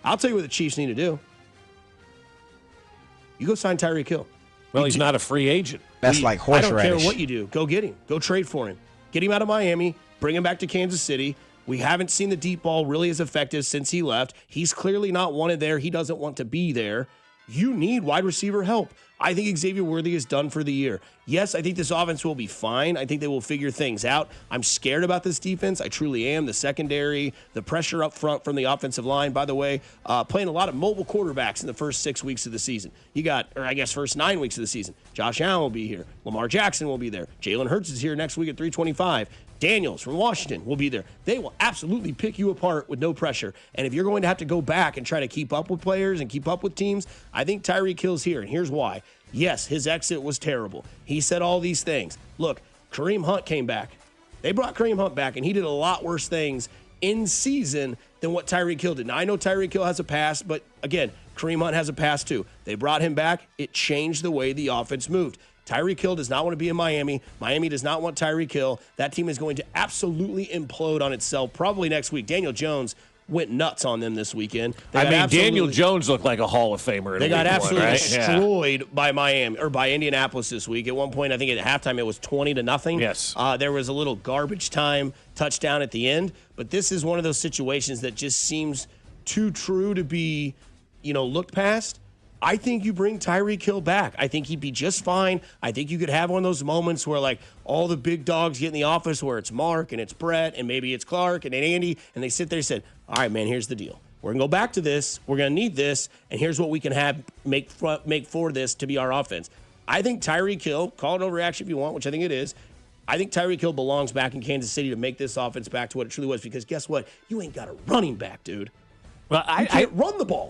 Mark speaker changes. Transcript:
Speaker 1: I'll tell you what the Chiefs need to do. You go sign Tyreek Hill.
Speaker 2: Well, he's not a free agent.
Speaker 3: That's like horseradish.
Speaker 1: I don't care what you do. Go get him. Go trade for him. Get him out of Miami. Bring him back to Kansas City. We haven't seen the deep ball really as effective since he left. He's clearly not wanted there. He doesn't want to be there. You need wide receiver help. I think Xavier Worthy is done for the year. Yes, I think this offense will be fine. I think they will figure things out. I'm scared about this defense. I truly am. The secondary, the pressure up front from the offensive line, by the way, playing a lot of mobile quarterbacks in the first 6 weeks of the season. First 9 weeks of the season. Josh Allen will be here. Lamar Jackson will be there. Jalen Hurts is here next week at 325. Daniels from Washington will be there. They will absolutely pick you apart with no pressure. And if you're going to have to go back and try to keep up with players and keep up with teams, I think Tyreek Hill's here. And here's why. Yes, his exit was terrible. He said all these things. Look, Kareem Hunt came back. They brought Kareem Hunt back, and he did a lot worse things in season than what Tyreek Hill did. Now, I know Tyreek Hill has a past, but again, Kareem Hunt has a past too. They brought him back. It changed the way the offense moved. Tyreek Hill does not want to be in Miami. Miami does not want Tyreek Hill. That team is going to absolutely implode on itself probably next week. Daniel Jones went nuts on them this weekend.
Speaker 2: Daniel Jones looked like a Hall of Famer.
Speaker 1: They got absolutely destroyed by Miami or by Indianapolis this week. At one point, I think at halftime it was 20-0.
Speaker 2: Yes.
Speaker 1: There was a little garbage time touchdown at the end, but this is one of those situations that just seems too true to be, looked past. I think you bring Tyreek Hill back. I think he'd be just fine. I think you could have one of those moments where, like, all the big dogs get in the office where it's Mark and it's Brett and maybe it's Clark and then Andy, and they sit there and said, all right, man, here's the deal. We're going to go back to this. We're going to need this, and here's what we can have make for this to be our offense. I think Tyreek Hill, call it overreaction if you want, which I think it is, I think Tyreek Hill belongs back in Kansas City to make this offense back to what it truly was, because guess what? You ain't got a running back, dude.
Speaker 2: Well,
Speaker 1: you can't run the ball.